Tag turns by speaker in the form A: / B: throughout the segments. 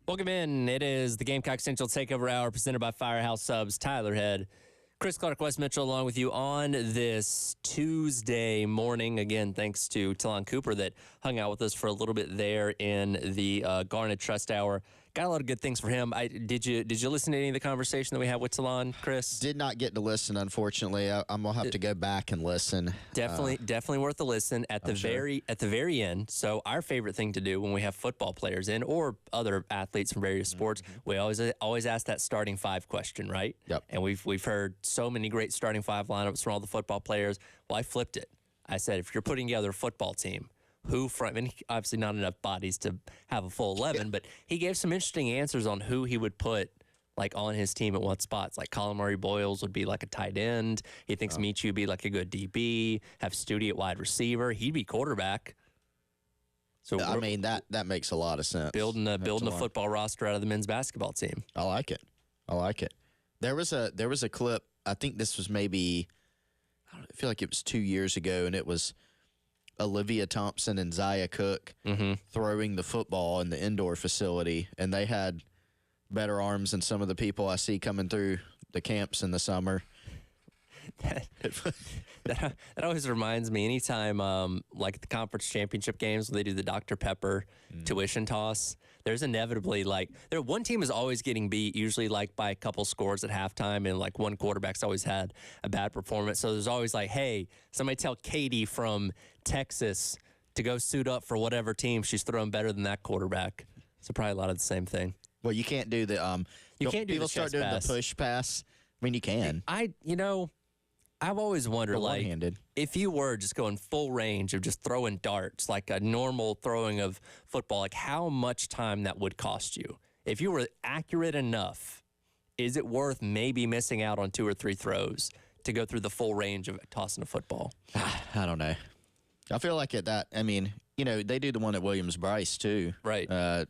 A: Welcome in. It is the Gamecock Central Takeover Hour presented by Firehouse Subs. Tyler Head, Chris Clark, Wes Mitchell, along with you on this Tuesday morning. Again, thanks to Talon Cooper that hung out with us for a little bit there in the Garnet Trust Hour. Got a lot of good things for him. Did you listen to any of the conversation that we had with Talon, Chris?
B: Did not get to listen, unfortunately. I'm gonna have to go back and listen.
A: Definitely worth a listen at the very end. So our favorite thing to do when we have football players in or other athletes from various sports, we always ask that starting five question, right?
B: Yep.
A: And we've heard so many great starting five lineups from all the football players. Well, I flipped it. I said, if you're putting together a football team, who from, and obviously not enough bodies to have a full 11, but he gave some interesting answers on who he would put like on his team at what spots. Like Colin Murray Boyles would be like a tight end. He thinks Michu would be like a good DB, have Studi at wide receiver. He'd be quarterback. So
B: I mean, that makes a lot of sense.
A: Building a football roster out of the men's basketball team.
B: I like it. There was a clip, I think this was maybe, I feel like it was 2 years ago, and it was Olivia Thompson and Zaya Cook throwing the football in the indoor facility, and they had better arms than some of the people I see coming through the camps in the summer.
A: That always reminds me anytime like the conference championship games when they do the Dr. Pepper tuition toss, there's inevitably one team is always getting beat, usually like by a couple scores at halftime, and like one quarterback's always had a bad performance. So there's always like, hey, somebody tell Katie from Texas to go suit up for whatever team she's throwing better than that quarterback. So probably a lot of the same thing.
B: Well, you can't do the
A: you can't do
B: people
A: the
B: start doing
A: pass.
B: the push pass. I mean, you can.
A: I've always wondered, like,
B: one-handed.
A: if you were just going full range of just throwing darts, like a normal throwing of football, like how much time that would cost you. If you were accurate enough, is it worth maybe missing out on 2 or 3 throws to go through the full range of tossing a football?
B: I don't know. I feel like at that, I mean, they do the one at Williams-Brice too.
A: Right.
B: But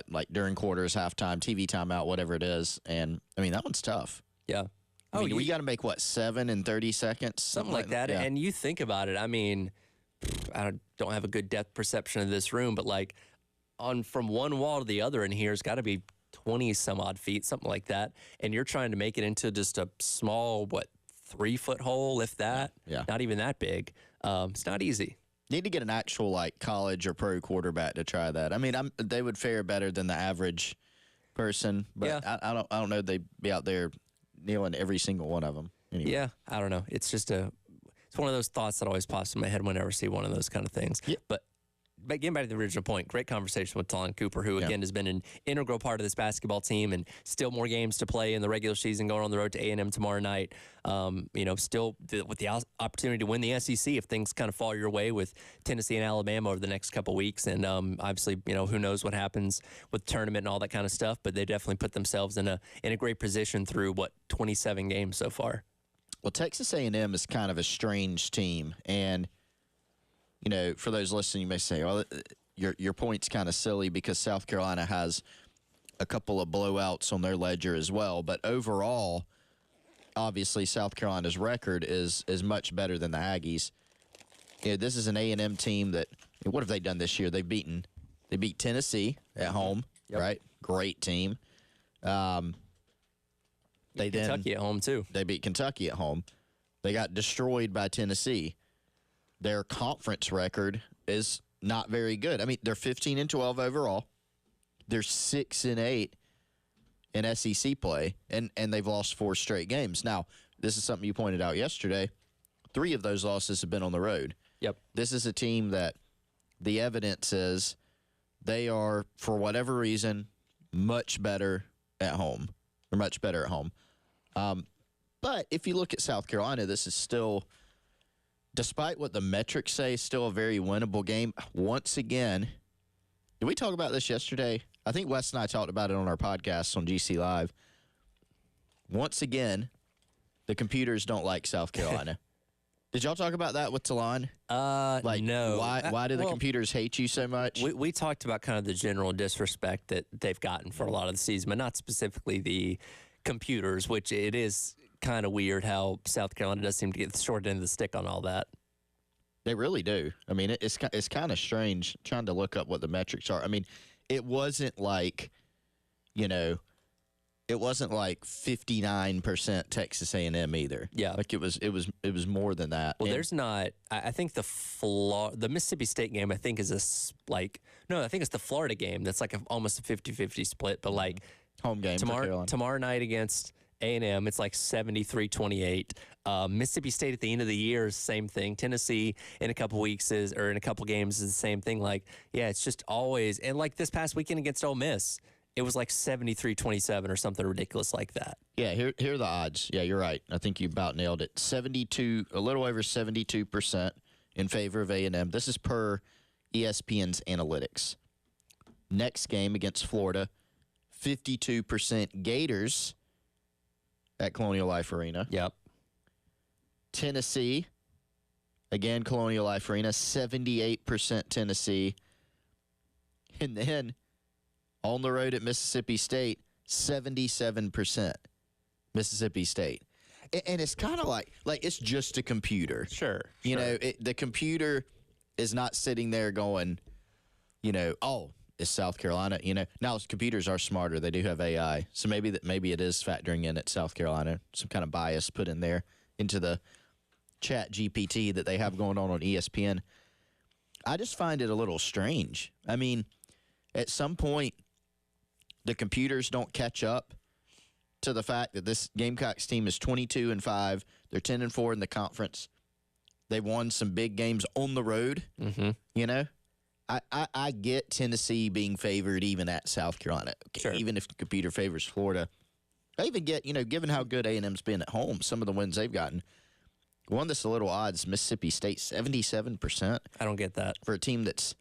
B: like during quarters, halftime, TV timeout, whatever it is. And, I mean, that one's tough.
A: Yeah.
B: I mean, we got to make, 7 in 30 seconds?
A: Something like that.
B: Yeah.
A: And you think about it, I mean, I don't have a good depth perception of this room, but like from one wall to the other in here, it's got to be 20 some odd feet, something like that. And you're trying to make it into just a small, 3-foot hole, if that.
B: Yeah.
A: Not even that big. It's not easy.
B: Need to get an actual college or pro quarterback to try that. I mean, they would fare better than the average person, but
A: Yeah.
B: I don't know they'd be out there kneeling every single one of them. Anyway.
A: Yeah, I don't know. It's just it's one of those thoughts that always pops in my head whenever I see one of those kind of things.
B: Yeah.
A: But getting back to the original point, great conversation with Talon Cooper, who again has been an integral part of this basketball team, and still more games to play in the regular season, going on the road to A&M tomorrow night. Still with the opportunity to win the SEC if things kind of fall your way with Tennessee and Alabama over the next couple weeks. And obviously, who knows what happens with the tournament and all that kind of stuff. But they definitely put themselves in a great position through 27 games so far.
B: Well, Texas A&M is kind of a strange team, and for those listening, you may say, well, your point's kind of silly because South Carolina has a couple of blowouts on their ledger as well. But overall, obviously, South Carolina's record is much better than the Aggies. This is an A&M team that, what have they done this year? They beat Tennessee at home, right? Great team.
A: Kentucky at home, too.
B: They beat Kentucky at home. They got destroyed by Tennessee. Their conference record is not very good. I mean, they're 15-12 overall. They're 6-8 in SEC play, and they've lost 4 straight games. Now, this is something you pointed out yesterday. 3 of those losses have been on the road.
A: Yep.
B: This is a team that the evidence is they are, for whatever reason, much better at home. They're much better at home. But if you look at South Carolina, this is still, despite what the metrics say, still a very winnable game. Once again, did we talk about this yesterday? I think Wes and I talked about it on our podcast on GC Live. Once again, the computers don't like South Carolina. Did y'all talk about that with Talon?
A: No.
B: Why do the computers hate you so much?
A: We talked about kind of the general disrespect that they've gotten for a lot of the season, but not specifically the computers, which it is kind of weird how South Carolina does seem to get the short end of the stick on all that.
B: They really do. I mean, it's kind of strange trying to look up what the metrics are. I mean, it wasn't like, it wasn't like 59% Texas A&M either.
A: Yeah.
B: Like it was more than that.
A: Well, there's not. I think the Mississippi State game, I think, is I think it's the Florida game that's like almost a 50-50 split. But like
B: home game
A: tomorrow night against A&M, it's like 73-28. Mississippi State at the end of the year is the same thing. Tennessee in a couple weeks in a couple games is the same thing. Like, yeah, it's just always. And like this past weekend against Ole Miss, it was like 73-27 or something ridiculous like that.
B: Yeah, here are the odds. Yeah, you're right. I think you about nailed it. A little over 72% in favor of A&M. This is per ESPN's analytics. Next game against Florida, 52% Gators at Colonial Life Arena.
A: Yep.
B: Tennessee, again, Colonial Life Arena, 78% Tennessee. And then on the road at Mississippi State, 77% Mississippi State. And it's kind of like it's just a computer.
A: Sure.
B: You know, the computer is not sitting there going, oh, it's South Carolina. Now computers are smarter. They do have AI. So maybe it is factoring in at South Carolina, some kind of bias put in there into the chat GPT that they have going on ESPN. I just find it a little strange. I mean, at some point, the computers don't catch up to the fact that this Gamecocks team is 22-5. They're 10-4 in the conference. They won some big games on the road.
A: Mm-hmm.
B: I get Tennessee being favored even at South Carolina.
A: Sure.
B: Even if the computer favors Florida. I even get, given how good A&M's been at home, some of the wins they've gotten. One that's a little odd is Mississippi State, 77%.
A: I don't get that.
B: For a team that's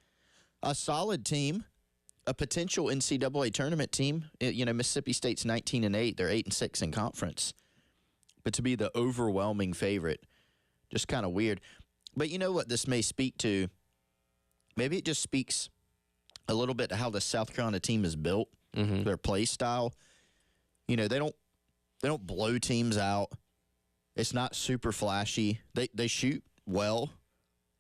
B: a solid team, a potential NCAA tournament team. Mississippi State's 19-8. They're 8-6 in conference. But to be the overwhelming favorite, just kind of weird. But you know what this may speak to? Maybe it just speaks a little bit to how the South Carolina team is built, their play style. They don't blow teams out. It's not super flashy. They shoot well.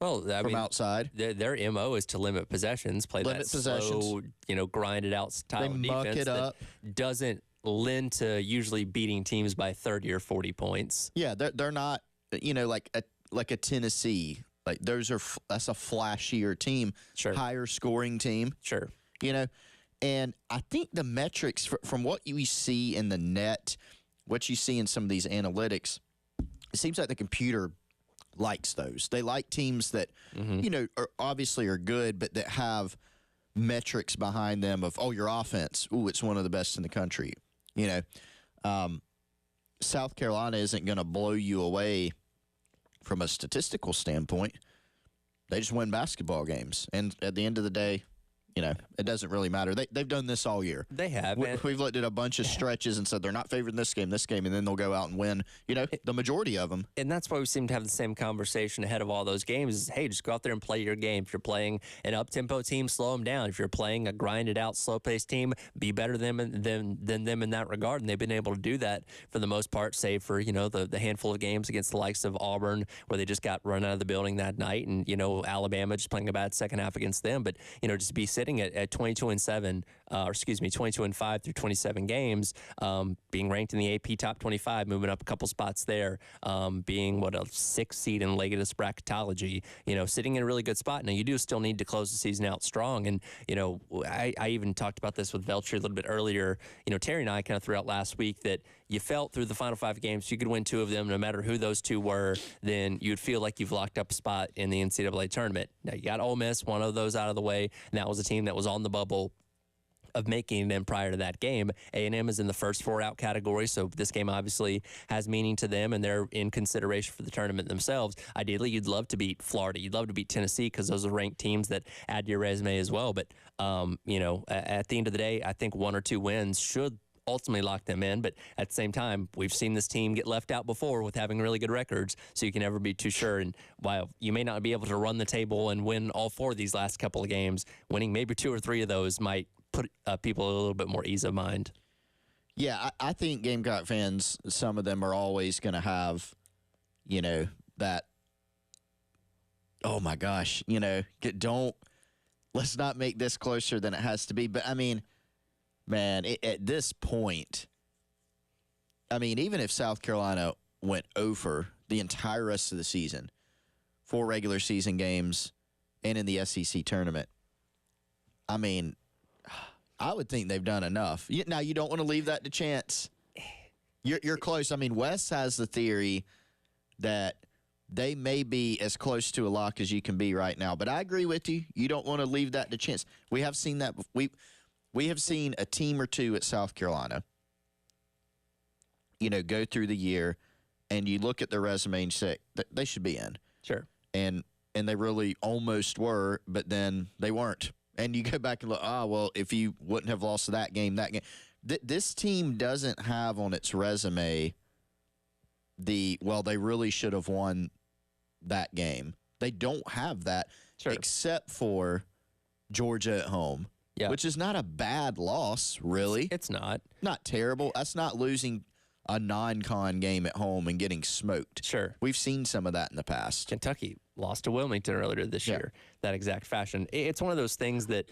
A: Well,
B: from outside.
A: Their MO is to limit possessions, play that slow, grinded out style of defense
B: it up.
A: That doesn't lend to usually beating teams by 30 or 40 points.
B: Yeah, they're not, like a Tennessee. Like that's a flashier team,
A: sure.
B: Higher scoring team.
A: Sure.
B: And I think the metrics from what you see in the net, what you see in some of these analytics, it seems like the computer likes those. They like teams that, obviously are good, but that have metrics behind them of, your offense. Ooh, it's one of the best in the country. South Carolina isn't going to blow you away from a statistical standpoint. They just win basketball games. And at the end of the day, it doesn't really matter. They've done this all year.
A: They have.
B: We've looked at a bunch of stretches and said they're not favored in this game, and then they'll go out and win, the majority of them.
A: And that's why we seem to have the same conversation ahead of all those games is, hey, just go out there and play your game. If you're playing an up-tempo team, slow them down. If you're playing a grinded-out, slow-paced team, be better than them in that regard. And they've been able to do that for the most part, save for, the handful of games against the likes of Auburn where they just got run out of the building that night and, Alabama just playing a bad second half against them. But, just be sitting at 22-5 through 27 games, being ranked in the AP top 25, moving up a couple spots there, being a 6th seed in Legatus bracketology, sitting in a really good spot. Now you do still need to close the season out strong. And, I even talked about this with Veltri a little bit earlier. Terry and I kind of threw out last week that you felt through the final 5 games, you could win 2 of them, no matter who those 2 were, then you'd feel like you've locked up a spot in the NCAA tournament. Now you got Ole Miss, one of those out of the way, and that was a team that was on the bubble of making them prior to that game. A&M is in the first 4 out category, so this game obviously has meaning to them, and they're in consideration for the tournament themselves. Ideally, you'd love to beat Florida. You'd love to beat Tennessee because those are ranked teams that add to your resume as well. But, at the end of the day, I think 1 or 2 wins should ultimately lock them in. But at the same time, we've seen this team get left out before with having really good records, so you can never be too sure. And while you may not be able to run the table and win all 4 of these last couple of games, winning maybe 2 or 3 of those might put people a little bit more ease of mind.
B: Yeah, I think Gamecock fans, some of them are always going to have, that, oh my gosh, don't let's not make this closer than it has to be. But, I mean, man, at this point, I mean, even if South Carolina went over the entire rest of the season, 4 regular season games and in the SEC tournament, I mean, I would think they've done enough. Now, you don't want to leave that to chance. You're close. I mean, Wes has the theory that they may be as close to a lock as you can be right now. But I agree with you. You don't want to leave that to chance. We have seen that. We have seen a team or two at South Carolina, go through the year, and you look at their resume and say they should be in.
A: Sure.
B: And they really almost were, but then they weren't. And you go back and look, well, if you wouldn't have lost that game. This team doesn't have on its resume they really should have won that game. They don't have that except for Georgia at home, which is not a bad loss, really.
A: It's not.
B: Not terrible. That's not losing a non-con game at home and getting smoked.
A: Sure.
B: We've seen some of that in the past.
A: Kentucky lost to Wilmington earlier this year, that exact fashion. It's one of those things that,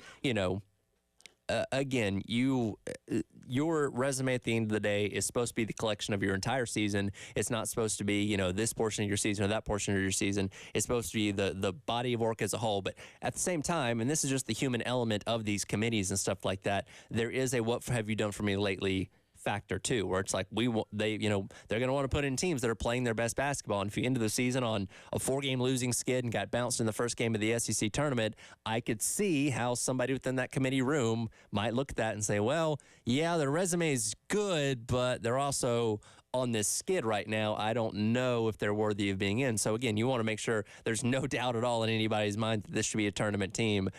A: again, your resume at the end of the day is supposed to be the collection of your entire season. It's not supposed to be, this portion of your season or that portion of your season. It's supposed to be the body of work as a whole. But at the same time, and this is just the human element of these committees and stuff like that, there is a what have you done for me lately factor too, where it's like they're going to want to put in teams that are playing their best basketball. And if you ended the season on a 4-game losing skid and got bounced in the first game of the SEC tournament, I could see how somebody within that committee room might look at that and say, well, yeah, their resume is good, but they're also on this skid right now. I don't know if they're worthy of being in. So again, you want to make sure there's no doubt at all in anybody's mind that this should be a tournament team.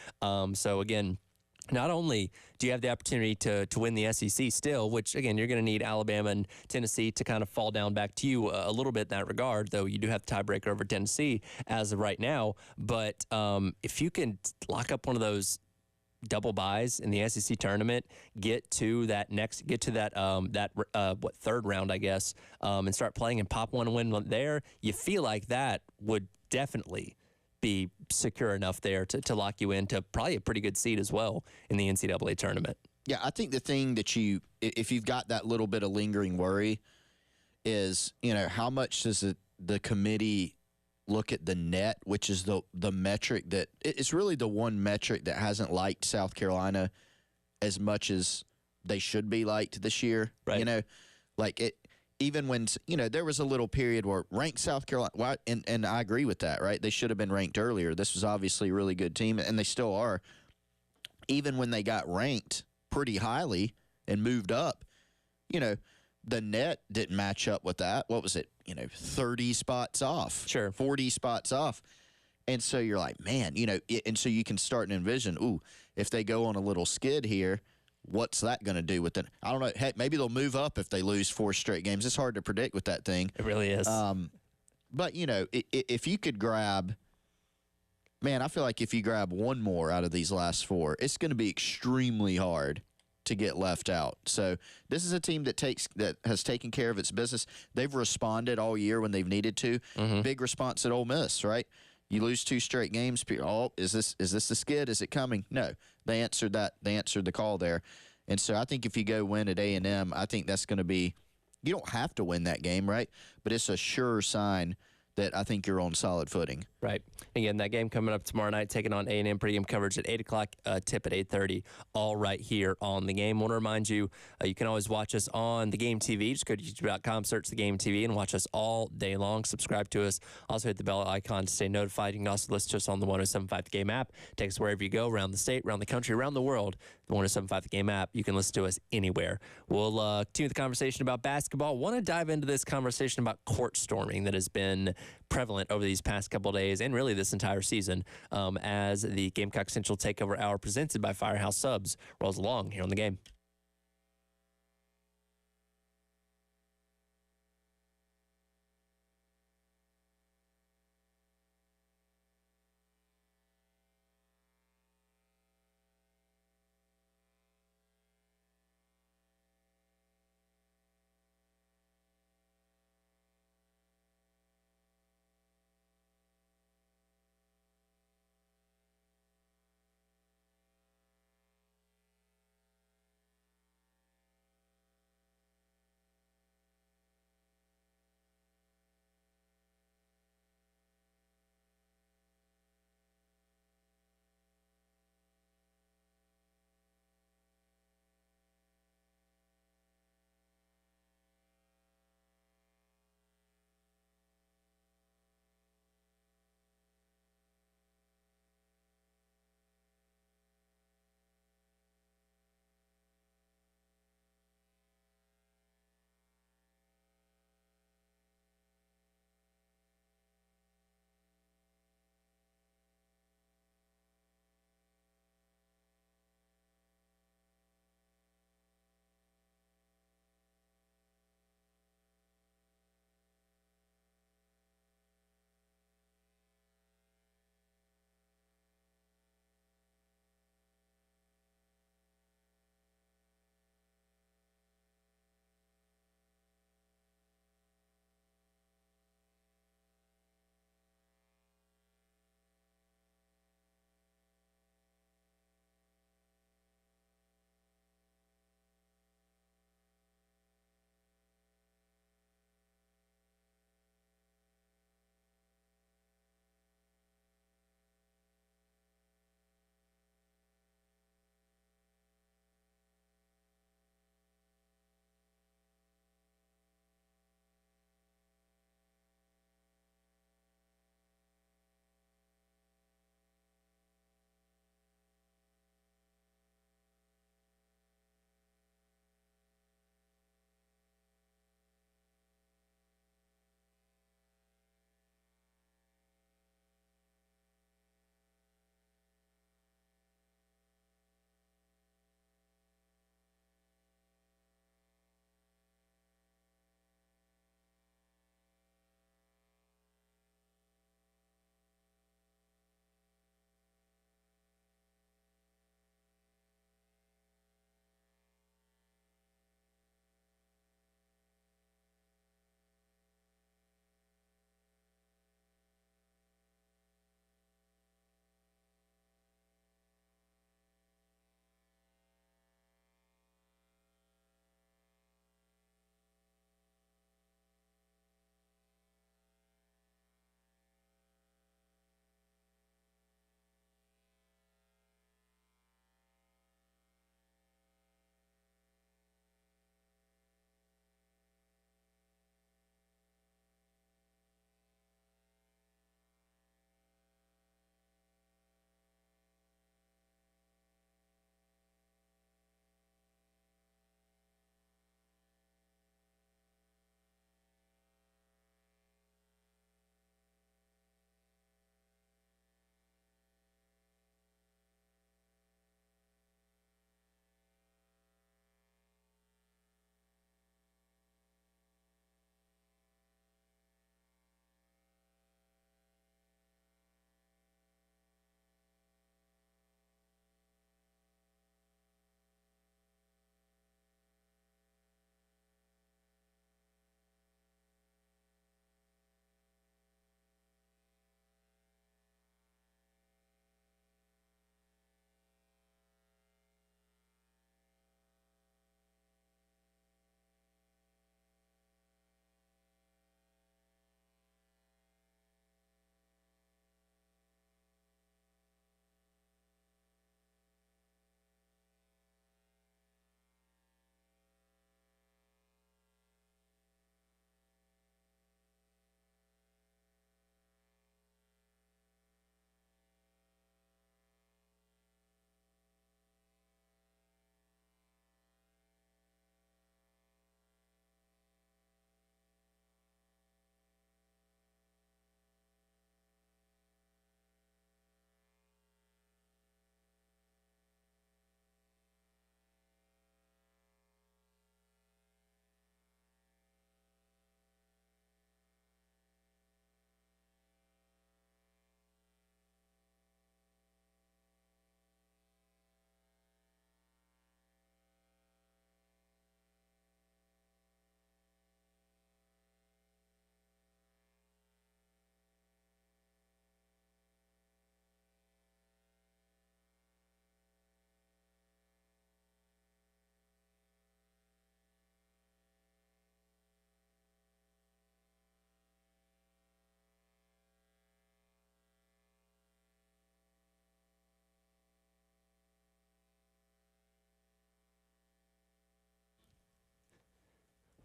A: So again, not only do you have the opportunity to win the SEC still, which, again, you're going to need Alabama and Tennessee to kind of fall down back to you a little bit in that regard, though you do have the tiebreaker over Tennessee as of right now. But if you can lock up one of those double buys in the SEC tournament, get to that third round, I guess, and start playing and pop one win there, you feel like that would definitely be secure enough there to lock you into probably a pretty good seed as well in the NCAA tournament.
B: Yeah, I think the thing that if you've got that little bit of lingering worry is, how much does the committee look at the net, which is the metric that it's really the one metric that hasn't liked South Carolina as much as they should be liked this year.
A: Right.
B: Even when, there was a little period where ranked South Carolina, and I agree with that, right? They should have been ranked earlier. This was obviously a really good team, and they still are. Even when they got ranked pretty highly and moved up, the net didn't match up with that. What was it? 30 spots off.
A: Sure.
B: 40 spots off. And so you're like, man, and so you can start and envision, if they go on a little skid here, what's that going to do with it? I don't know. Heck, maybe they'll move up if they lose 4 straight games. It's hard to predict with that thing.
A: It really is.
B: But, if you could grab – man, I feel like if you grab one more out of these last 4, it's going to be extremely hard to get left out. So this is a team that has taken care of its business. They've responded all year when they've needed to. Mm-hmm. Big response at Ole Miss, right? You lose 2 straight games. Is this the skid? Is it coming? No. They answered that. They answered the call there. And so I think if you go win at A&M, I think that's going to be – you don't have to win that game, right? But it's a sure sign that I think you're on solid footing.
A: Right. Again, that game coming up tomorrow night, taking on A&M pregame coverage at 8 o'clock, tip at 8:30, all right here on The Game. I want to remind you, you can always watch us on The Game TV. Just go to youtube.com, search The Game TV, and watch us all day long. Subscribe to us. Also hit the bell icon to stay notified. You can also listen to us on the 107.5 The Game app. Take us wherever you go, around the state, around the country, around the world. The 107.5 The Game app. You can listen to us anywhere. We'll continue the conversation about basketball. Want to dive into this conversation about court storming that has been prevalent over these past couple of days and really this entire season as the Gamecock Central Takeover Hour presented by Firehouse Subs rolls along here on The Game.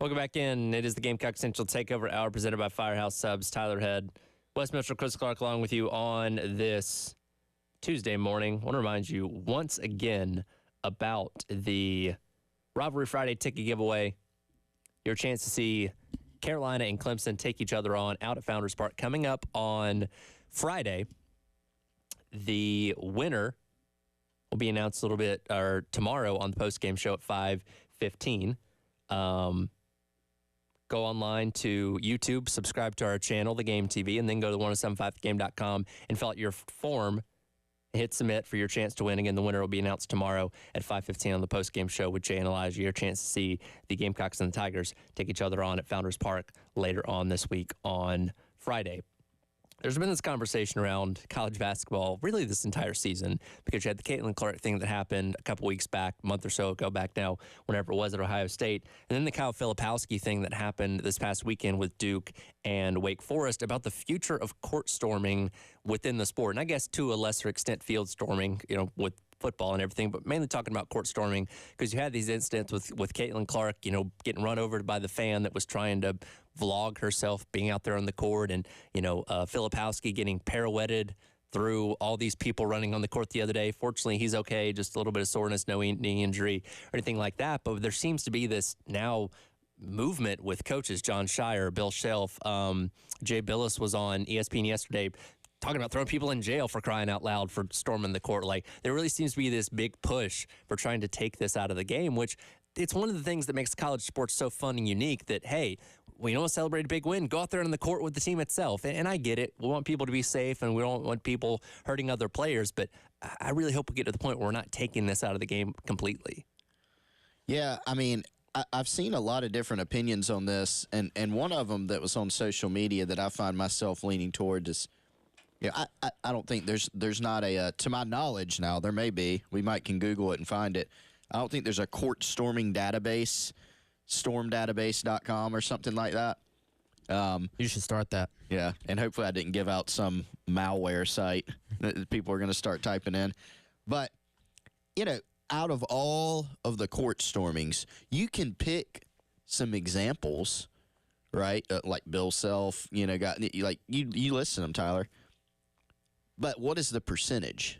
A: Welcome back in. It is the Gamecock Central Takeover Hour presented by Firehouse Subs. Tyler Head, Wes Mitchell, Chris Clark along with you on this Tuesday morning. I want to remind you once again about the Rivalry Friday ticket giveaway. Your chance to see Carolina and Clemson take each other on out at Founders Park coming up on Friday. The winner will be announced a little bit or tomorrow on the post-game show at 5:15. Go online to YouTube, subscribe to our channel, The Game TV, and then go to 1075thegame.com and fill out your form. Hit submit for your chance to win. Again, the winner will be announced tomorrow at 5:15 on the post-game show with Jay and Elijah. Your chance to see the Gamecocks and the Tigers take each other on at Founders Park later on this week on Friday. There's been this conversation around college basketball really this entire season because you had the Caitlin Clark thing that happened a couple weeks back, a month or so ago back now, whenever it was at Ohio State, and then the Kyle Filipowski thing that happened this past weekend with Duke and Wake Forest about the future of court storming within the sport. And I guess to a lesser extent field storming, with football and everything, but mainly talking about court storming because you had these incidents with Caitlin Clark, getting run over by the fan that was trying to vlog herself being out there on the court, and Filipowski getting pirouetted through all these people running on the court the other day. Fortunately, he's okay, just a little bit of soreness, no knee injury or anything like that. But there seems to be this now movement with coaches, John Shire, Bill Shelf, Jay Billis was on ESPN yesterday talking about throwing people in jail for crying out loud for storming the court. Like, there really seems to be this big push for trying to take this out of the game, which it's one of the things that makes college sports so fun and unique that, hey, we don't want to celebrate a big win. Go out there on the court with the team itself. And I get it. We want people to be safe, and we don't want people hurting other players. But I really hope we get to the point where we're not taking this out of the game completely.
B: Yeah, I mean, I've seen a lot of different opinions on this, and one of them that was on social media that I find myself leaning toward is, I don't think there's not a, to my knowledge now, there may be, we can Google it and find it. I don't think there's a court storming database, stormdatabase.com or something like that.
C: You should start that.
B: Yeah, and hopefully I didn't give out some malware site that people are going to start typing in. But, out of all of the court stormings, you can pick some examples, right? Like Bill Self, you listen to them, Tyler. But what is the percentage?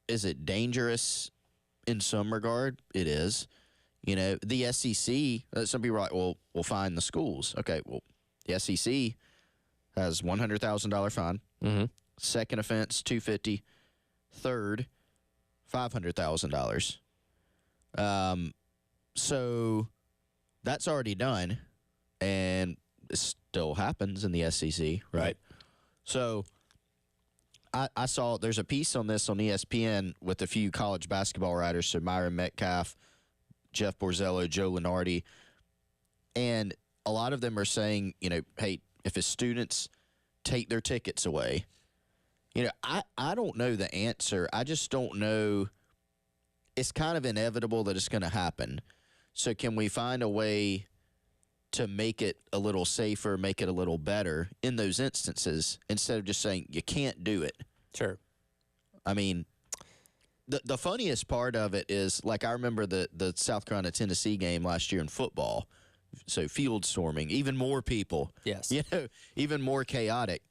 B: Is it dangerous in some regard? It is. The SEC, some people are like, well, we'll fine the schools. Okay, well, the SEC has $100,000 fine.
A: Mm-hmm.
B: Second offense, $250. Third, $500,000. So that's already done, and it still happens in the SEC, right? So I saw there's a piece on this on ESPN with a few college basketball writers, so Myron Metcalf, Jeff Borzello, Joe Lenardi, and a lot of them are saying, hey, if his students take their tickets away, I don't know the answer. I just don't know. It's kind of inevitable that it's going to happen. So can we find a way to make it a little safer, make it a little better in those instances instead of just saying you can't do it?
A: Sure.
B: I mean, the funniest part of it is, like, I remember the South Carolina-Tennessee game last year in football. So field storming, even more people.
A: Yes.
B: Even more chaotic.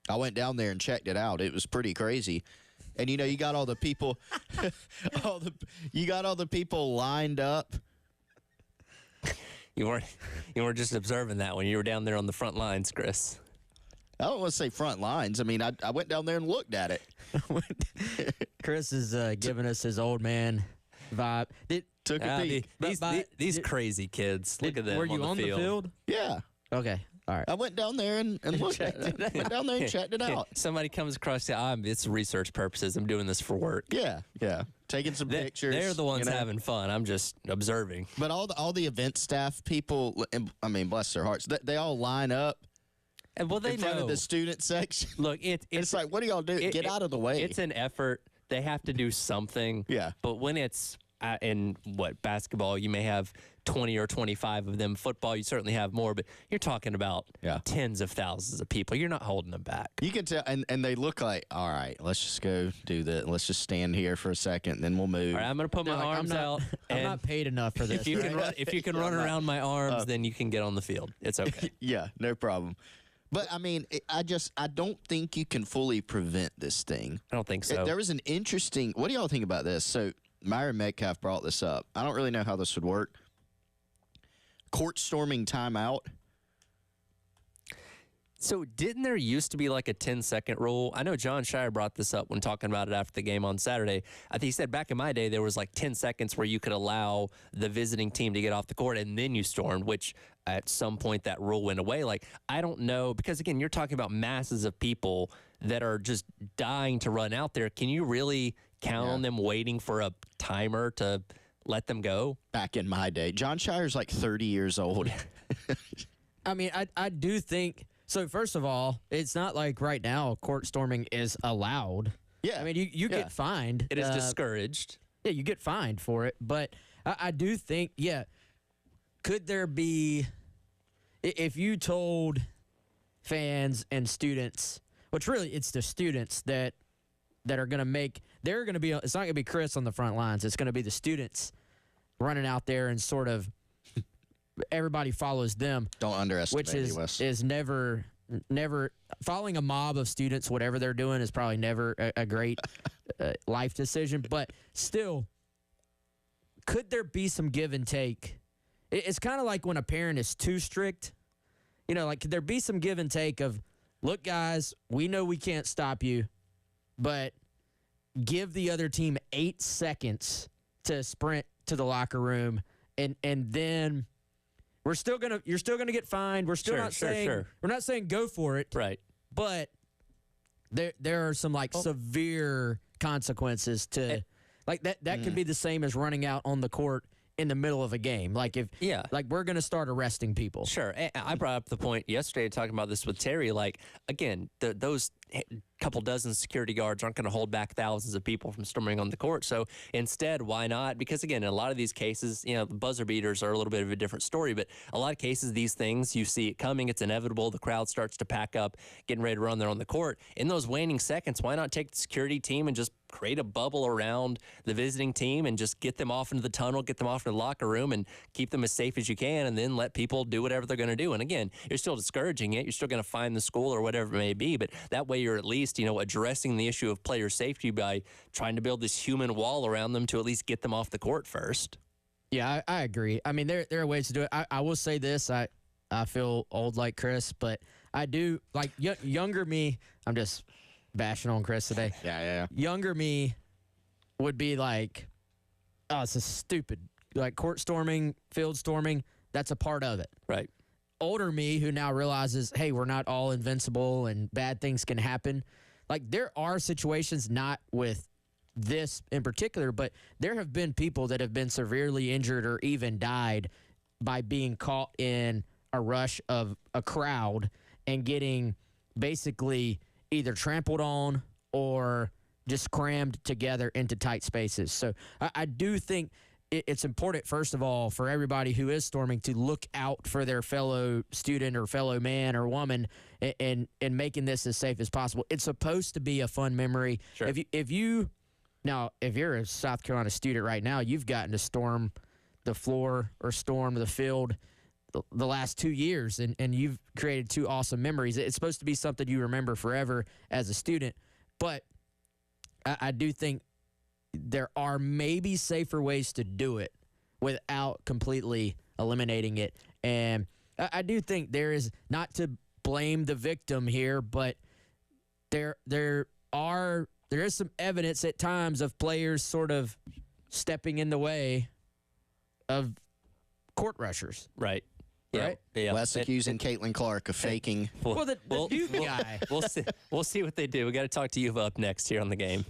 B: I went down there and checked it out. It was pretty crazy. And, you got all the people, you got all the people lined up.
A: You weren't just observing that when you were down there on the front lines, Chris.
B: I don't want to say front lines. I mean, I went down there and looked at it.
C: Chris is giving us his old man vibe.
B: Took a peek.
A: These crazy kids. Look at them.
C: Were you on the field?
B: Yeah.
C: Okay. All right.
B: I went down there and looked at it. Went down there and checked it out.
A: Somebody comes across it's research purposes. I'm doing this for work.
B: Yeah. Taking some pictures.
A: They're the ones having fun. I'm just observing.
B: But all the event staff people, I mean, bless their hearts, they all line up.
A: And they
B: in front of the student section.
A: Look, it's
B: like, what do y'all do? Get out of the way.
A: It's an effort. They have to do something.
B: Yeah.
A: But when it's in what basketball, you may have 20 or 25 of them. Football, you certainly have more, but you're talking about tens of thousands of people. You're not holding them back.
B: You can tell, and they look like, all right, let's just go do that. Let's just stand here for a second, then we'll move.
A: All right, I'm going to put my arms out.
C: I'm not paid enough for this.
A: If you can run around my arms, then you can get on the field. It's okay.
B: Yeah, no problem. But, I mean, I don't think you can fully prevent this thing.
A: I don't think so.
B: There was an interesting – what do y'all think about this? So, Myron Metcalf brought this up. I don't really know how this would work. Court storming timeout.
A: So didn't there used to be like a 10-second rule? I know John Shire brought this up when talking about it after the game on Saturday. I think he said back in my day there was like 10 seconds where you could allow the visiting team to get off the court and then you stormed, which at some point that rule went away. Like, I don't know, because again, you're talking about masses of people that are just dying to run out there. Can you really count on them waiting for a timer to let them go?
B: Back in my day. John Shire's like 30 years old.
C: I mean, I do think – so, first of all, it's not like right now court storming is allowed.
B: Yeah.
C: I mean, you get fined.
A: It is discouraged.
C: Yeah, you get fined for it. But I do think, could there be – if you told fans and students – which really it's the students that are going to make – they're going to be – it's not going to be Chris on the front lines. It's going to be the students running out there and sort of – everybody follows them.
B: Don't underestimate
C: which
B: Wes.
C: is never following a mob of students, whatever they're doing, is probably never a great life decision. But still, could there be some give and take? It's kind of like when a parent is too strict. You know, like, could there be some give and take of, look, guys, we know we can't stop you, but give the other team 8 seconds to sprint to the locker room, and then you're still gonna get fined. We're still we're not saying go for it,
A: right?
C: But there are some severe consequences to like that. That could be the same as running out on the court in the middle of a game. Like we're going to start arresting people.
A: Sure. I brought up the point yesterday talking about this with Terry. Like, again, those couple dozen security guards aren't going to hold back thousands of people from storming on the court. So instead, why not? Because again, in a lot of these cases, the buzzer beaters are a little bit of a different story, but a lot of cases, these things, you see it coming, it's inevitable, the crowd starts to pack up, getting ready to run there on the court. In those waning seconds, why not take the security team and just create a bubble around the visiting team and just get them off into the tunnel, get them off into the locker room, and keep them as safe as you can, and then let people do whatever they're going to do. And again, you're still discouraging it. You're still going to find the school or whatever it may be, but that way you're at least, addressing the issue of player safety by trying to build this human wall around them to at least get them off the court first.
C: Yeah, I agree. I mean, there are ways to do it. I will say this. I feel old like Chris, but I do, like, younger me, I'm just bashing on Chris today.
B: Yeah.
C: Younger me would be like, oh, this is stupid. Like, court storming, field storming, that's a part of it.
A: Right.
C: Older me, who now realizes, hey, we're not all invincible and bad things can happen. Like, there are situations, not with this in particular, but there have been people that have been severely injured or even died by being caught in a rush of a crowd and getting basically either trampled on or just crammed together into tight spaces. So I do think it's important, first of all, for everybody who is storming to look out for their fellow student or fellow man or woman and making this as safe as possible. It's supposed to be a fun memory.
A: Sure.
C: If you're a South Carolina student right now, you've gotten to storm the floor or storm the field the last 2 years, and you've created 2 awesome memories. It's supposed to be something you remember forever as a student, but I do think there are maybe safer ways to do it without completely eliminating it. And I do think there is, not to blame the victim here, but there is some evidence at times of players sort of stepping in the way of court rushers.
A: Right.
C: Right?
A: Yeah.
B: Wes accusing Caitlin Clark of faking.
C: Well, the youth guy.
A: We'll see what they do. We got to talk to Yuva up next here on the game.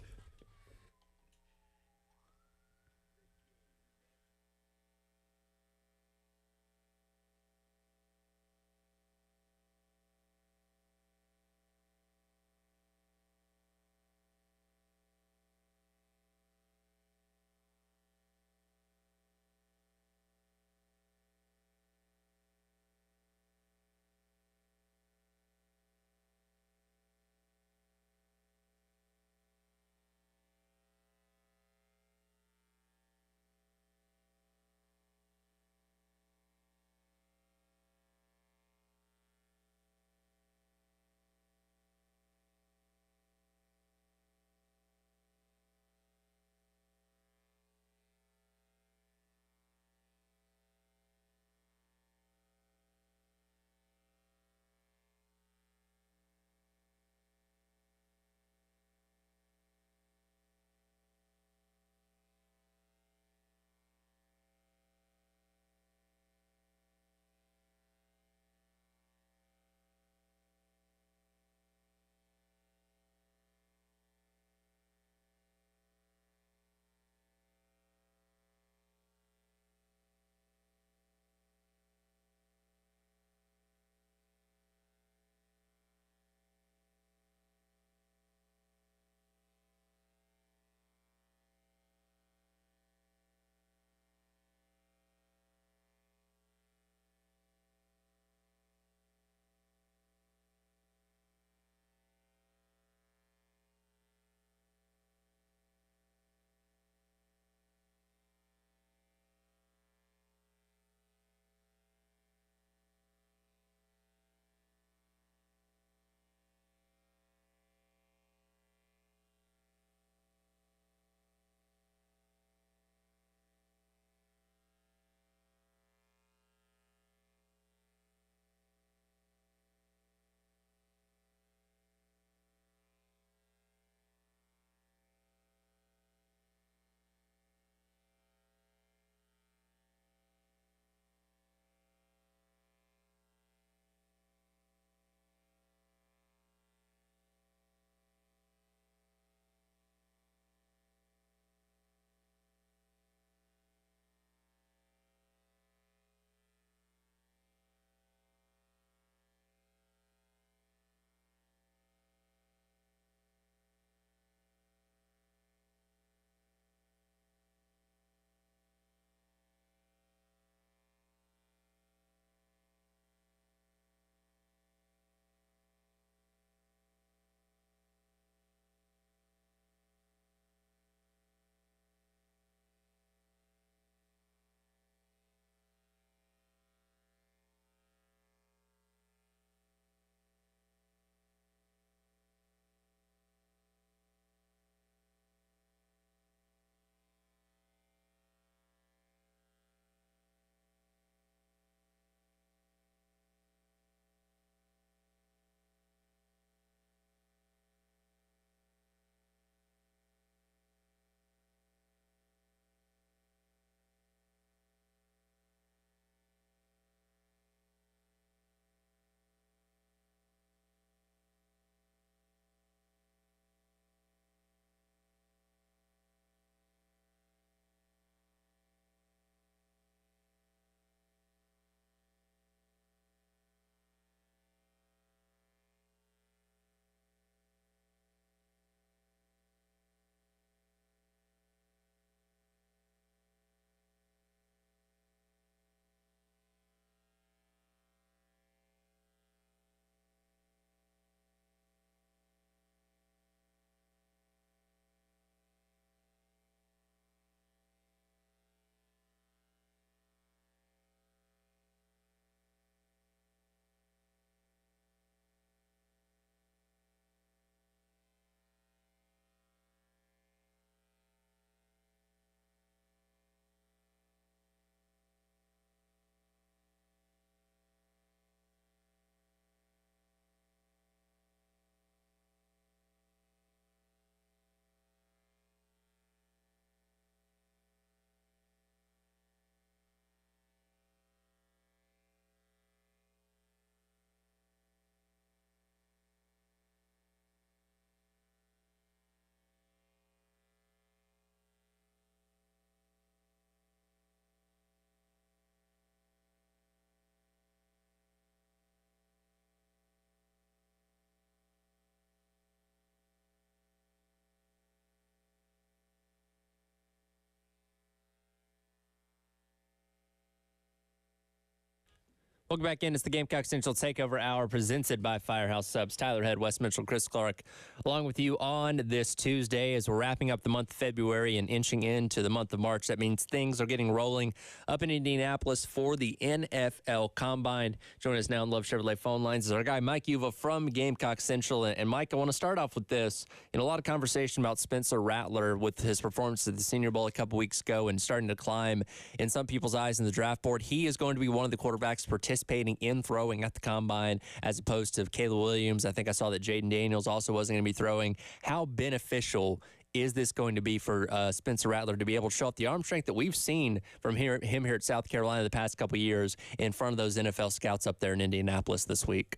A: Welcome back in. It's the Gamecock Central Takeover Hour presented by Firehouse Subs. Tyler Head, Wes Mitchell, Chris Clark, along with you on this Tuesday as we're wrapping up the month of February and inching into the month of March. That means things are getting rolling up in Indianapolis for the NFL Combine. Joining us now on Love Chevrolet phone lines is our guy Mike Uva from Gamecock Central. And Mike, I want to start off with this. A lot of conversation about Spencer Rattler with his performance at the Senior Bowl a couple weeks ago and starting to climb in some people's eyes in the draft board. He is going to be one of the quarterbacks participating in throwing at the Combine as opposed to Caleb Williams. I think I saw that Jaden Daniels also wasn't going to be throwing. How beneficial is this going to be for Spencer Rattler to be able to show up the arm strength that we've seen from him here at South Carolina the past couple of years in front of those NFL scouts up there in Indianapolis this week?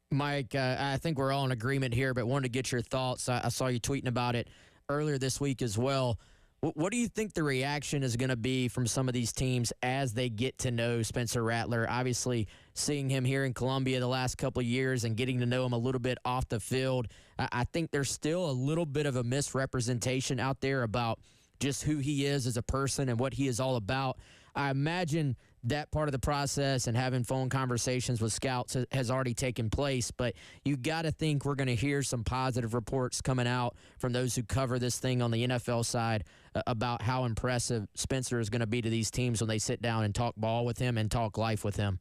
C: Mike, I think we're all in agreement here, but wanted to get your thoughts. I saw you tweeting about it earlier this week as well. What do you think the reaction is going to be from some of these teams as they get to know Spencer Rattler? Obviously, seeing him here in Columbia the last couple of years and getting to know him a little bit off the field, I think there's still a little bit of a misrepresentation out there about just who he is as a person and what he is all about. I imagine that part of the process and having phone conversations with scouts has already taken place, but you got to think we're going to hear some positive reports coming out from those who cover this thing on the NFL side about how impressive Spencer is going to be to these teams when they sit down and talk ball with him and talk life with him.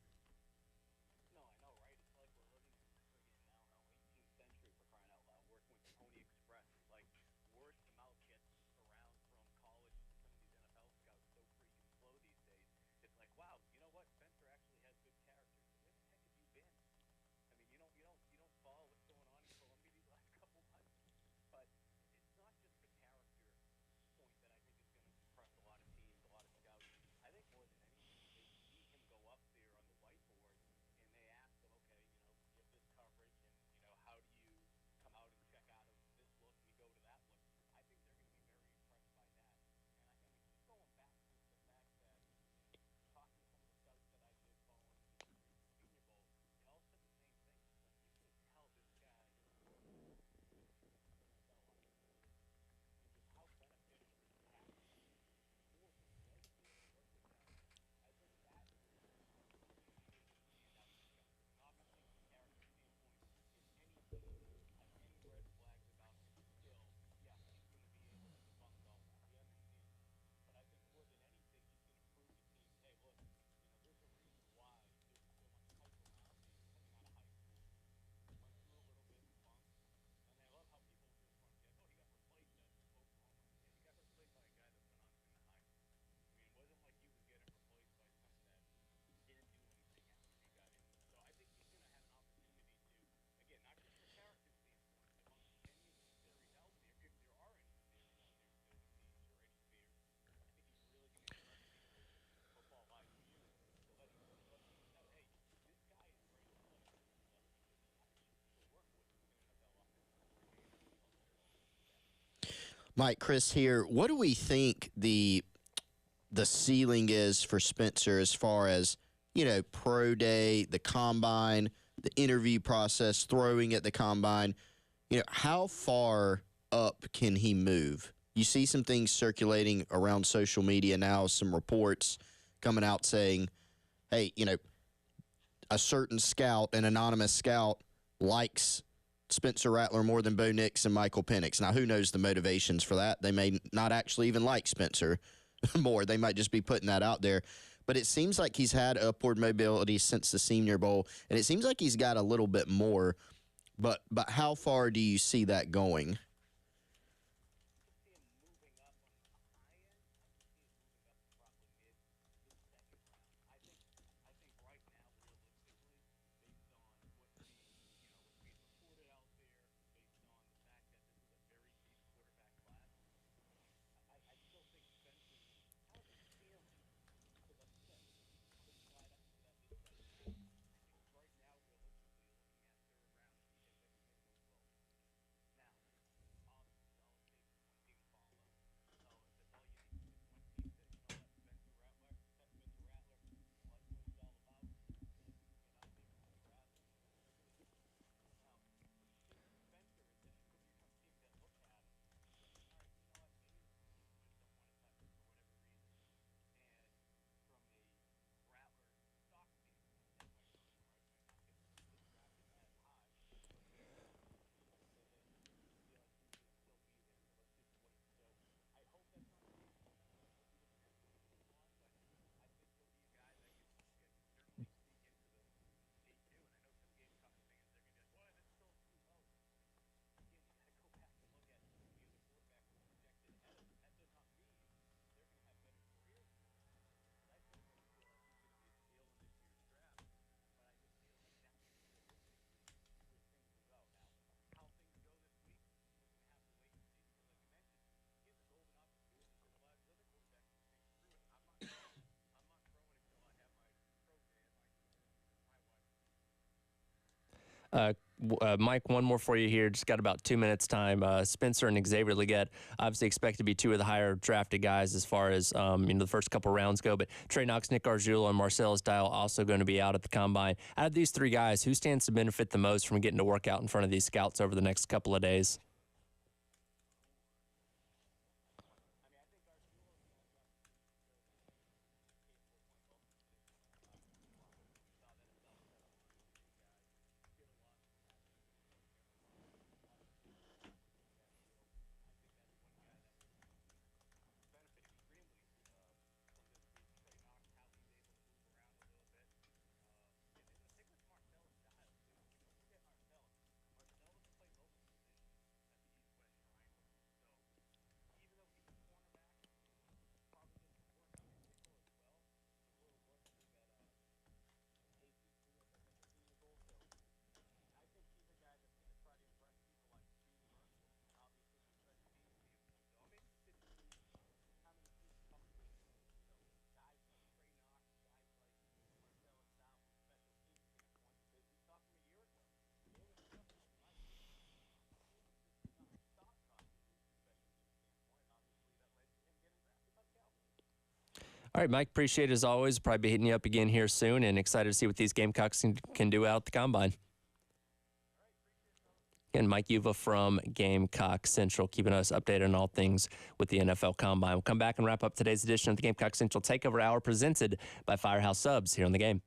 B: Mike, Chris here. What do we think the ceiling is for Spencer as far as, pro day, the combine, the interview process, throwing at the combine? How far up can he move? You see some things circulating around social media now, some reports coming out saying, hey, a certain scout, an anonymous scout, likes Spencer Rattler more than Bo Nix and Michael Penix. Now, who knows the motivations for that? They may not actually even like Spencer more. They might just be putting that out there. But it seems like he's had upward mobility since the Senior Bowl, and it seems like he's got a little bit more. But how far do you see that going?
A: Mike, one more for you here. Just got about 2 minutes time. Spencer and Xavier Legette obviously expect to be two of the higher drafted guys as far as the first couple rounds go. But Trey Knox, Nick Arjula, and Marcellus Dial also going to be out at the combine. Out of these three guys, who stands to benefit the most from getting to work out in front of these scouts over the next couple of days? All right, Mike, appreciate it as always. Probably be hitting you up again here soon, and excited to see what these Gamecocks can do out at the combine. And Mike Uva from Gamecock Central, keeping us updated on all things with the NFL Combine. We'll come back and wrap up today's edition of the Gamecock Central Takeover Hour presented by Firehouse Subs here on the game.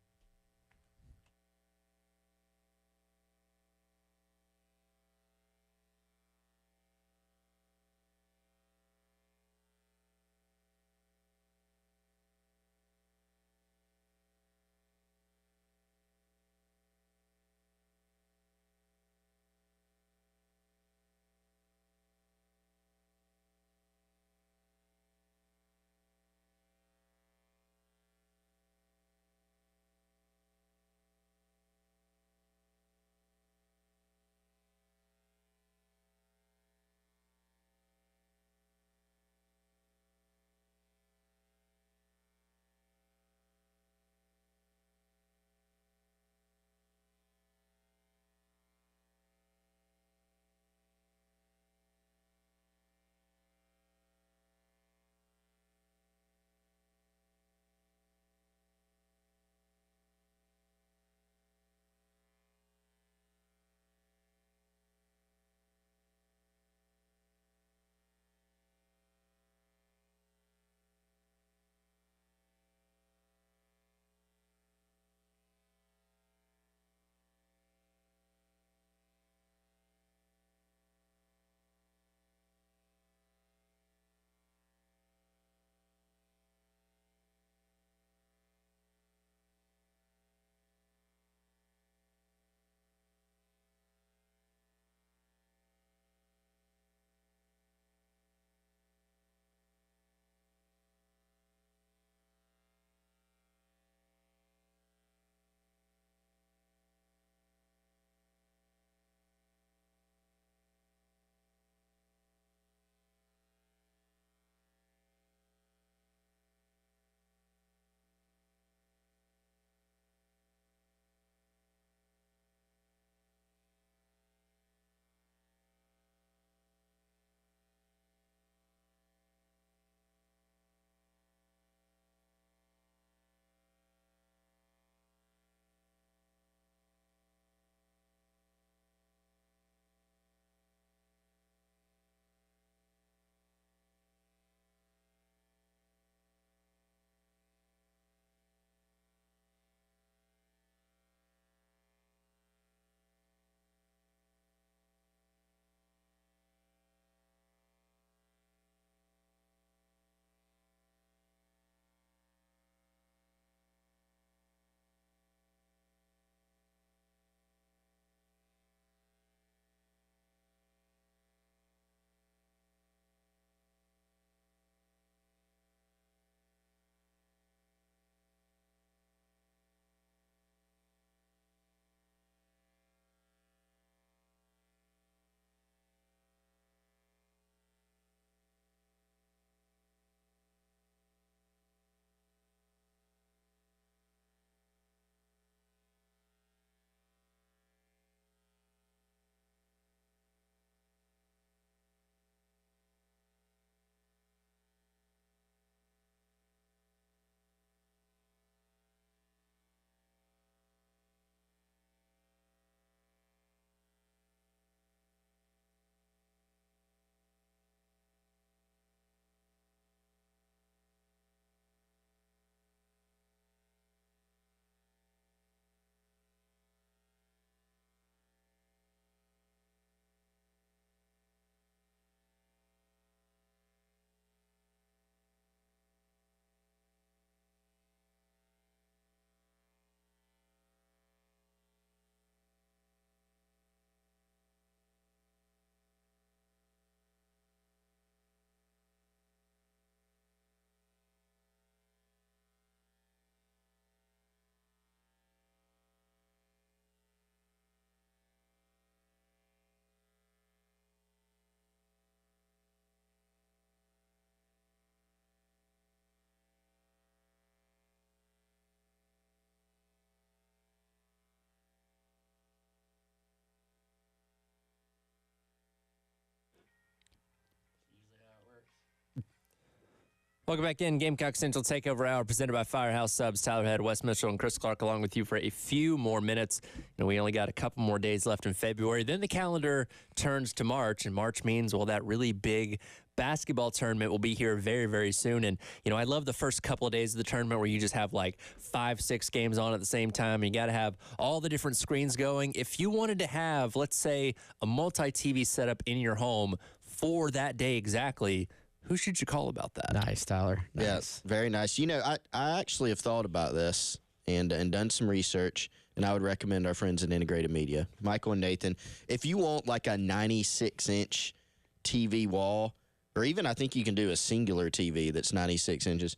A: Welcome back in. Gamecock Central Takeover Hour presented by Firehouse Subs. Tyler Head, Wes Mitchell, and Chris Clark along with you for a few more minutes. We only got a couple more days left in February. Then the calendar turns to March, and March means, well, that really big basketball tournament will be here very, very soon. And, I love the first couple of days of the tournament where you just have like 5-6 games on at the same time. You got to have all the different screens going. If you wanted to have, let's say, a multi-TV setup in your home for that day exactly, who should you call about that?
C: Nice, Tyler. Nice.
B: Yes, very nice. I actually have thought about this and done some research, and I would recommend our friends at Integrated Media, Michael and Nathan. If you want like a 96-inch TV wall, or even I think you can do a singular TV that's 96 inches,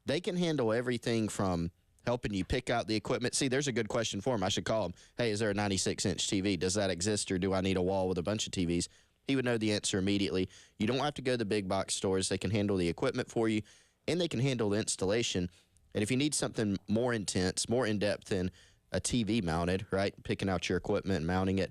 B: they can handle everything from helping you pick out the equipment. See, there's a good question for him. I should call him. Hey, is there a 96-inch TV? Does that exist, or do I need a wall with a bunch of TVs? He would know the answer immediately. You don't have to go to the big box stores. They can handle the equipment for you, and they can handle the installation. And if you need something more intense, more in-depth than a TV mounted, right, picking out your equipment and mounting it,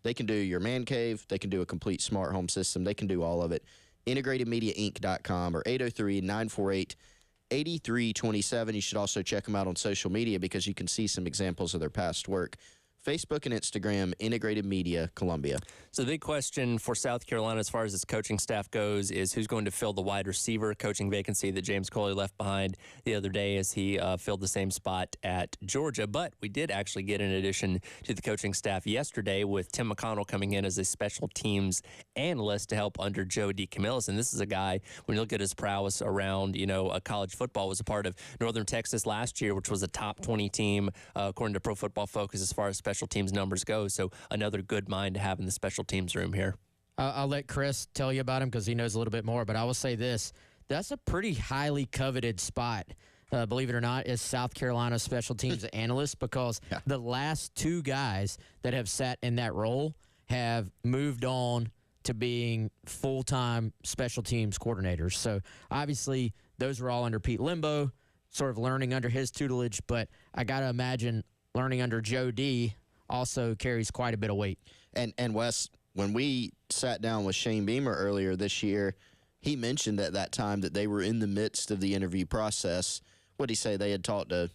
B: they can do your man cave. They can do a complete smart home system. They can do all of it. IntegratedMediaInc.com or 803-948-8327. You should also check them out on social media because you can see some examples of their past work. Facebook and Instagram, Integrated Media, Columbia.
A: So the big question for South Carolina as far as its coaching staff goes is who's going to fill the wide receiver coaching vacancy that James Coley left behind the other day as he filled the same spot at Georgia. But we did actually get an addition to the coaching staff yesterday with Tim McConnell coming in as a special teams analyst to help under Joe DeCamillis. And this is a guy, when you look at his prowess around, college football, was a part of Northern Texas last year, which was a top 20 team according to Pro Football Focus as far as special teams numbers go. So another good mind to have in the special teams room here.
C: I'll let Chris tell you about him because he knows a little bit more, but I will say this. That's a pretty highly coveted spot, believe it or not, is South Carolina special teams analyst because the last two guys that have sat in that role have moved on to being full-time special teams coordinators. So obviously those were all under Pete Limbo, sort of learning under his tutelage, but I got to imagine learning under Joe D also carries quite a bit of weight.
B: And Wes, when we sat down with Shane Beamer earlier this year, he mentioned at that time that they were in the midst of the interview process. What did he say? They had talked to,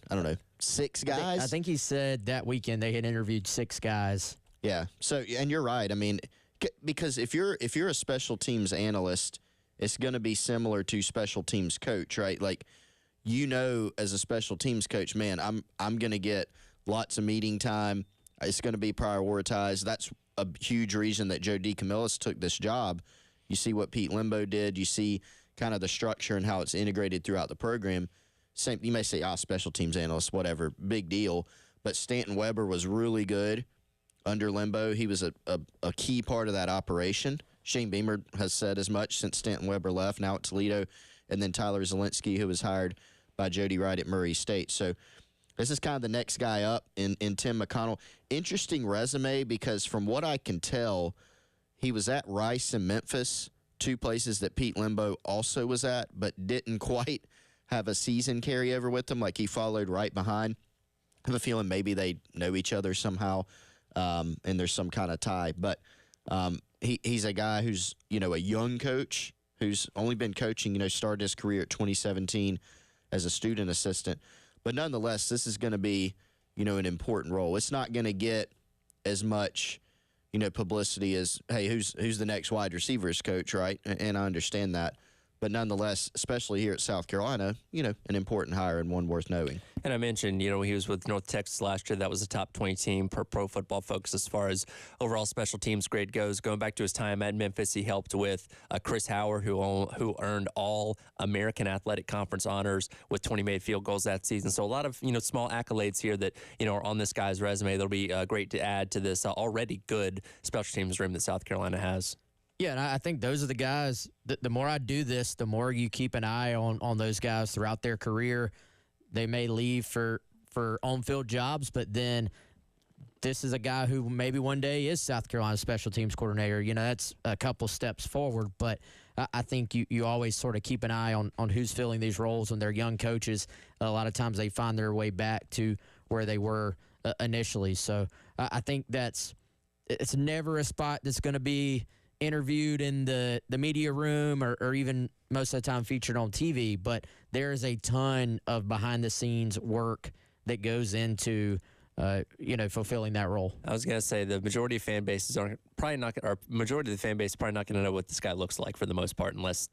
B: 6 guys?
C: I think he said that weekend they had interviewed 6 guys.
B: Yeah. So, and you're right. I mean, because if you're a special teams analyst, it's going to be similar to special teams coach, right? Like, as a special teams coach, man, I'm going to get lots of meeting time. It's going to be prioritized. That's a huge reason that Joe DeCamillis took this job. You see what Pete Limbo did. You see kind of the structure and how it's integrated throughout the program. Same, you may say, special teams analyst, whatever, big deal. But Stanton Weber was really good under Limbo. He was a key part of that operation. Shane Beamer has said as much since Stanton Weber left, now at Toledo, and then Tyler Zielinski, who was hired by Jody Wright at Murray State. So this is kind of the next guy up in Tim McConnell. Interesting resume because from what I can tell, he was at Rice and Memphis, 2 places that Pete Limbo also was at, but didn't quite have a season carryover with them. Like he followed right behind. I have a feeling maybe they know each other somehow, and there's some kind of tie. But he's a guy who's, a young coach who's only been coaching, started his career at 2017 as a student assistant. But nonetheless, this is going to be, an important role. It's not going to get as much, publicity as, hey, who's the next wide receivers coach, right? And I understand that. But nonetheless, especially here at South Carolina, an important hire and one worth knowing.
A: And I mentioned, he was with North Texas last year. That was a top 20 team per Pro Football Focus as far as overall special teams grade goes. Going back to his time at Memphis, he helped with Chris Howard, who earned all American Athletic Conference honors with 20 made field goals that season. So a lot of, small accolades here that, are on this guy's resume. That'll be great to add to this already good special teams room that South Carolina has.
C: Yeah, and I think those are the guys, the more I do this, the more you keep an eye on those guys throughout their career. They may leave for on-field jobs, but then this is a guy who maybe one day is South Carolina's special teams coordinator. That's a couple steps forward, but I think you always sort of keep an eye on who's filling these roles when they're young coaches. A lot of times they find their way back to where they were initially. So I think it's never a spot that's going to be interviewed in the media room or even most of the time featured on TV, but there is a ton of behind-the-scenes work that goes into fulfilling that role.
A: I was going to say the majority of fan bases are probably not, or majority of the fan base is probably not going to know what this guy looks like for the most part, unless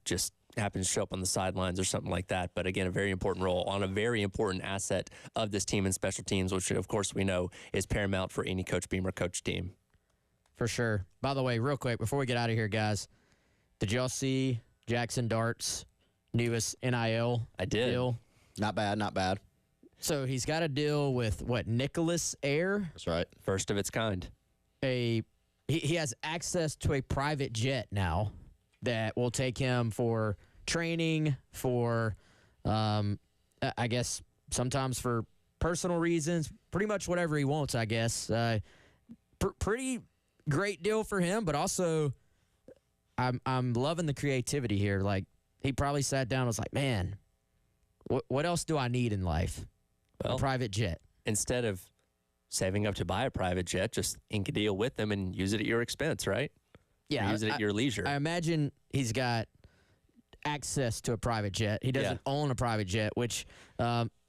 A: just happens to show up on the sidelines or something like that. But again, a very important role on a very important asset of this team and special teams, which of course we know is paramount for any Coach Beamer coach team.
C: For sure. By the way, real quick before we get out of here, guys, did y'all see Jackson Dart's newest NIL deal?
B: Not bad, not bad.
C: So he's got a deal with Nicholas Air.
B: That's right.
A: First of its kind.
C: He has access to a private jet now that will take him for training, for I guess sometimes for personal reasons, pretty much whatever he wants, I guess. Pretty great deal for him, but also I'm loving the creativity here. Like, he probably sat down and was like, man, what else do I need in life?
A: Well,
C: a private jet.
A: Instead of saving up to buy a private jet, just ink a deal with them and use it at your expense, right?
C: Yeah.
A: Or use it at your leisure.
C: I imagine he's got access to a private jet. He doesn't own a private jet, which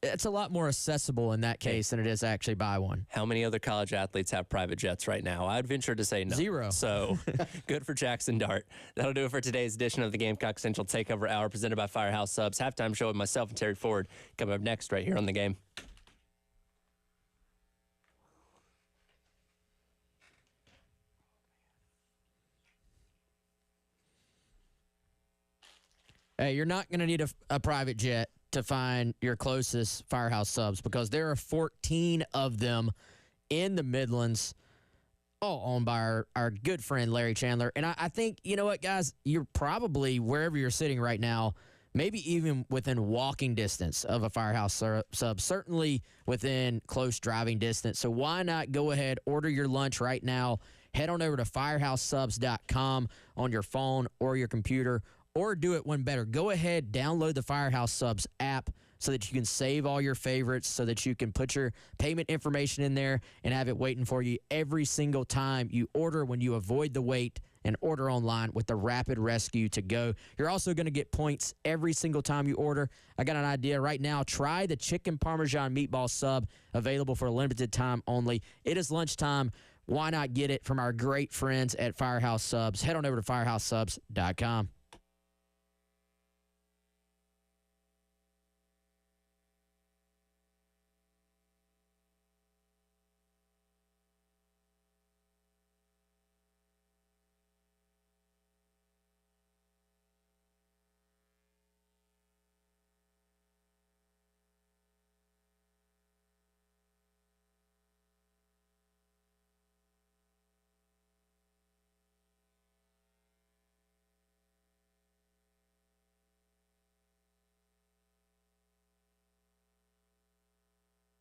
C: it's a lot more accessible in that case than it is to actually buy one.
A: How many other college athletes have private jets right now? I'd venture to say no.
C: 0.
A: So good for Jackson Dart. That'll do it for today's edition of the Gamecock Central Takeover Hour presented by Firehouse Subs. Halftime show with myself and Terry Ford coming up next right here on The Game.
C: Hey, you're not going to need a private jet to find your closest Firehouse Subs because there are 14 of them in the Midlands, all owned by our good friend Larry Chandler. And I think, you know what, guys, you're probably, wherever you're sitting right now, maybe even within walking distance of a Firehouse Sub, certainly within close driving distance. So why not go ahead, order your lunch right now, head on over to firehousesubs.com on your phone or your computer. Or do it one better. Go ahead, download the Firehouse Subs app so that you can save all your favorites, so that you can put your payment information in there and have it waiting for you every single time you order when you avoid the wait and order online with the Rapid Rescue to go. You're also going to get points every single time you order. I got an idea right now. Try the Chicken Parmesan Meatball Sub, available for a limited time only. It is lunchtime. Why not get it from our great friends at Firehouse Subs? Head on over to firehousesubs.com.